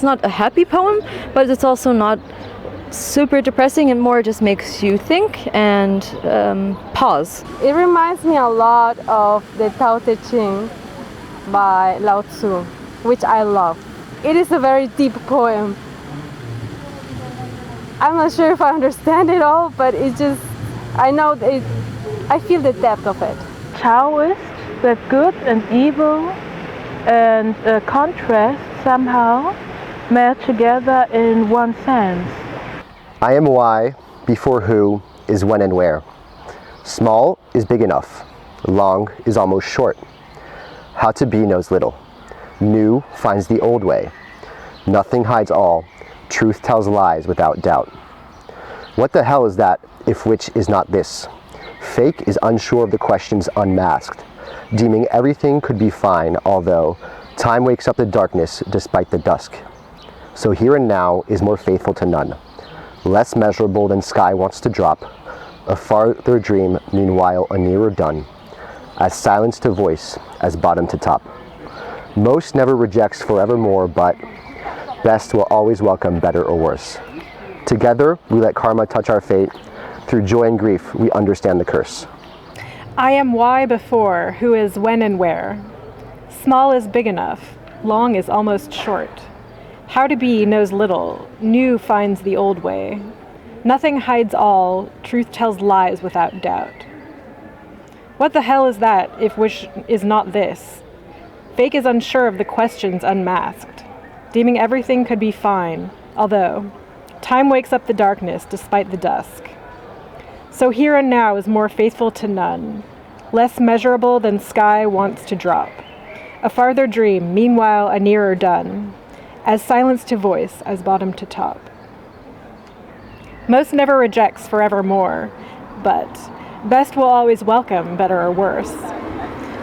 not a happy poem, but it's also not super depressing. It more just makes you think and pause. It reminds me a lot of the Tao Te Ching by Lao Tzu, which I love. It is a very deep poem. I'm not sure if I understand it all, but it just, I know it, I feel the depth of it. Taoist, that good and evil and contrast somehow met together in one sense. I am why before who is when and where. Small is big enough, long is almost short. How to be knows little. New finds the old way. Nothing hides all. Truth tells lies without doubt. What the hell is that if which is not this? Fake is unsure of the questions unmasked. Deeming everything could be fine, although time wakes up the darkness despite the dusk. So here and now is more faithful to none. Less measurable than sky wants to drop. A farther dream, meanwhile a nearer done. As silence to voice, as bottom to top. Most never rejects forevermore, but best will always welcome better or worse. Together, we let karma touch our fate. Through joy and grief, we understand the curse. I am why before, who is when and where. Small is big enough, long is almost short. How to be knows little, new finds the old way. Nothing hides all, truth tells lies without doubt. What the hell is that, if which is not this? Fake is unsure of the questions unmasked. Deeming everything could be fine, although time wakes up the darkness despite the dusk. So here and now is more faithful to none, less measurable than sky wants to drop. A farther dream, meanwhile a nearer done, as silence to voice, as bottom to top. Most never rejects forevermore, but best will always welcome better or worse.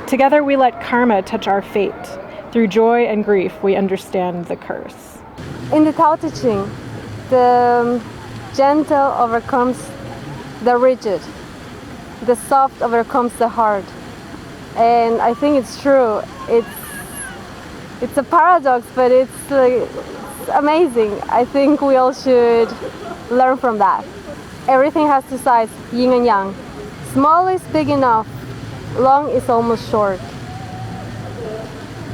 Together we let karma touch our fate. Through joy and grief, we understand the curse. In the Tao Te Ching, the gentle overcomes the rigid, the soft overcomes the hard. And I think it's true. It's a paradox, but it's amazing. I think we all should learn from that. Everything has two sides, yin and yang. Small is big enough, long is almost short.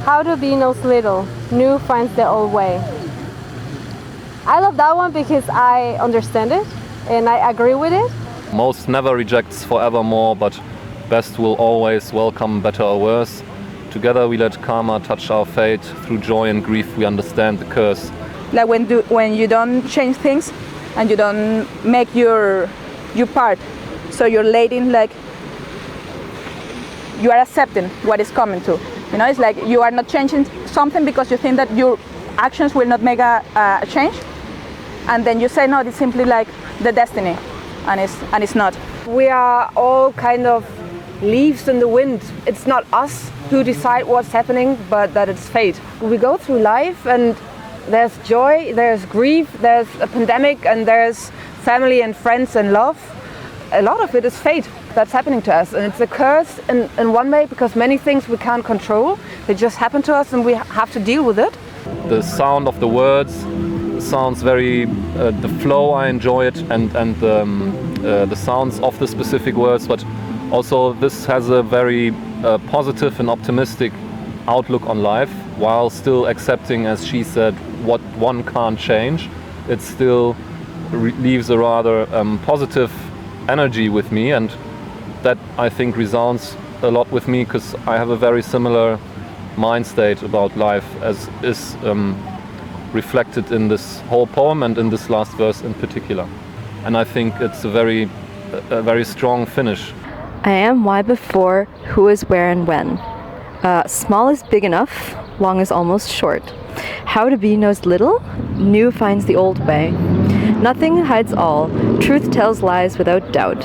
How to be knows little, new finds the old way. I love that one because I understand it and I agree with it. Most never rejects forevermore, but best will always welcome better or worse. Together we let karma touch our fate. Through joy and grief we understand the curse. Like when you don't change things and you don't make your part, so you're letting, like, you are accepting what is coming to. You know, it's like you are not changing something because you think that your actions will not make a change, and then you say no, it's simply like the destiny, and it's not. We are all kind of leaves in the wind. It's not us who decide what's happening, but that it's fate. We go through life and there's joy, there's grief, there's a pandemic, and there's family and friends and love. A lot of it is fate that's happening to us, and it's a curse in one way because many things we can't control. They just happen to us and we have to deal with it. The sound of the words sounds very, the flow I enjoy it, and the sounds of the specific words, but also this has a very positive and optimistic outlook on life, while still accepting, as she said, what one can't change. It still leaves a rather positive energy with me, and that I think resounds a lot with me because I have a very similar mind state about life as is reflected in this whole poem and in this last verse in particular. And I think it's a very strong finish. I am why before, who is where and when. Small is big enough, long is almost short. How to be knows little, new finds the old way. Nothing hides all, truth tells lies without doubt.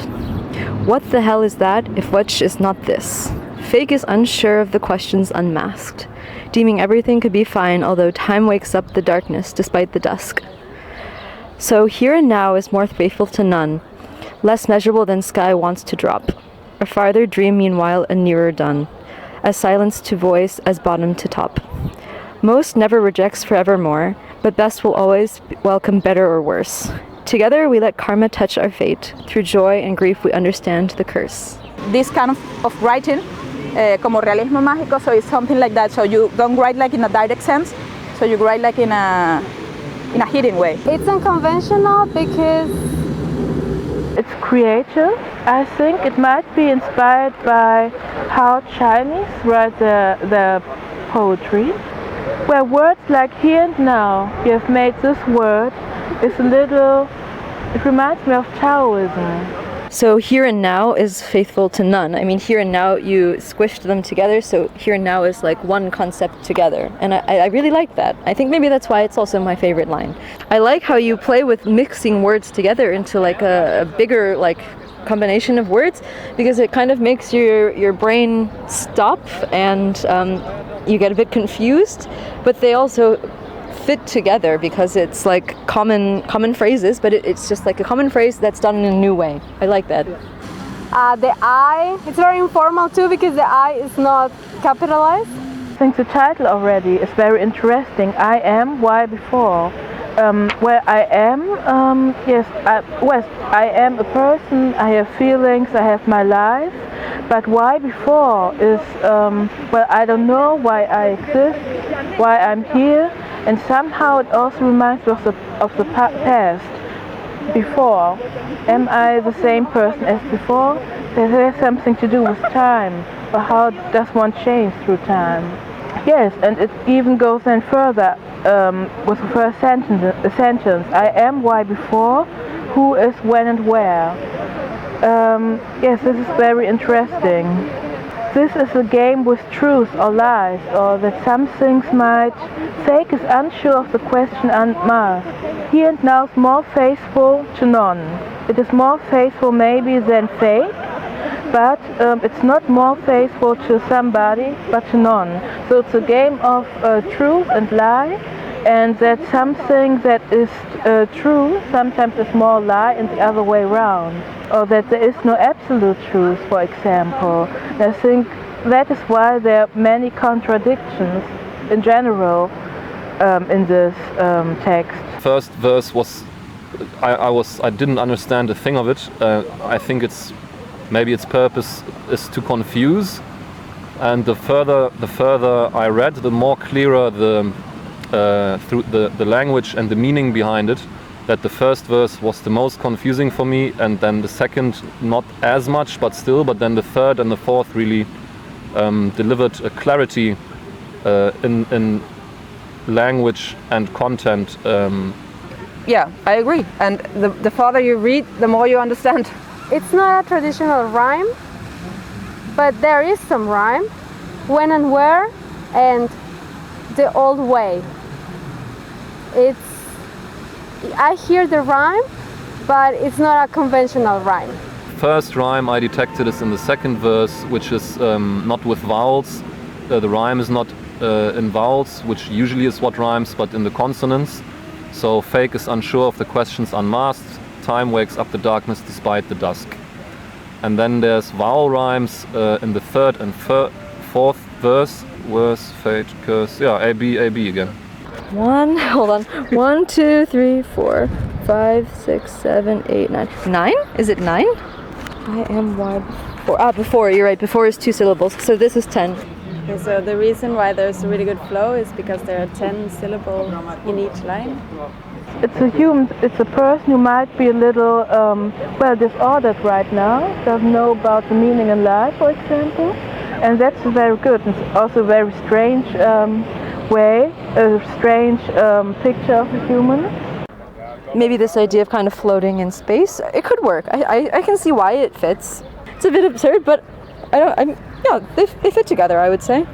What the hell is that, if which is not this? Fake is unsure of the questions unmasked, deeming everything could be fine, although time wakes up the darkness despite the dusk. So here and now is more faithful to none, less measurable than sky wants to drop. A farther dream, meanwhile, a nearer done, as silence to voice, as bottom to top. Most never rejects forevermore, but best will always welcome better or worse. Together we let karma touch our fate. Through joy and grief we understand the curse. This kind of writing, como realismo mágico, so it's something like that. So you don't write like in a direct sense, so you write like in a hidden way. It's unconventional because it's creative. I think it might be inspired by how Chinese write their poetry, where words like here and now, you have made this word, is a little, it reminds me of Taoism. So here and now is faithful to none. I mean, here and now you squished them together, so here and now is like one concept together. And I really like that. I think maybe that's why it's also my favorite line. I like how you play with mixing words together into like a bigger like combination of words, because it kind of makes your brain stop and you get a bit confused, but they also fit together because it's like common phrases, but it's just like a common phrase that's done in a new way. I like that. the I, it's very informal too because the I is not capitalized. I think the title already is very interesting. I am, why before? Where I am, yes, I am a person, I have feelings, I have my life, but why before is, well, I don't know why I exist, why I'm here, and somehow it also reminds me of the past. Before, am I the same person as before? There's something to do with time, or how does one change through time? Yes, and it even goes then further with the first sentence. I am, why before, who is, when and where. Yes, this is very interesting. This is a game with truth or lies, or that some things might. Fake is unsure of the question unmasked. Here and now is more faithful to none. It is more faithful maybe than fake, but it's not more faithful to somebody, but to none. So it's a game of truth and lie, and that something that is true sometimes is more lie and the other way around. Or that there is no absolute truth, for example. And I think that is why there are many contradictions in general in this text. First verse was, I didn't understand a thing of it. I think maybe its purpose is to confuse, and the further I read, the more clearer through the language and the meaning behind it. That the first verse was the most confusing for me, and then the second not as much, but then the third and the fourth really delivered a clarity in language and content. Yeah, I agree. And the farther you read, the more you understand. It's not a traditional rhyme, but there is some rhyme. When and where and the old way. I hear the rhyme, but it's not a conventional rhyme. First rhyme I detected is in the second verse, which is not with vowels. The rhyme is not in vowels, which usually is what rhymes, but in the consonants. So fake is unsure of the questions unmasked. Time wakes up the darkness despite the dusk. And then there's vowel rhymes in the third and fourth verse. Worse, fate, curse. Yeah, A, B again. Hold on. 1, 2, 3, 4, 5, 6, 7, 8, 9. 9? Is it 9? I am why before. Before, you're right. Before is 2 syllables. So this is 10. Okay, so the reason why there's a really good flow is because there are 10 syllables in each line. It's a person who might be a little, disordered right now, doesn't know about the meaning in life, for example. And that's very good. It's also a very strange way, a strange picture of a human. Maybe this idea of kind of floating in space, it could work. I can see why it fits. It's a bit absurd, but they fit together, I would say.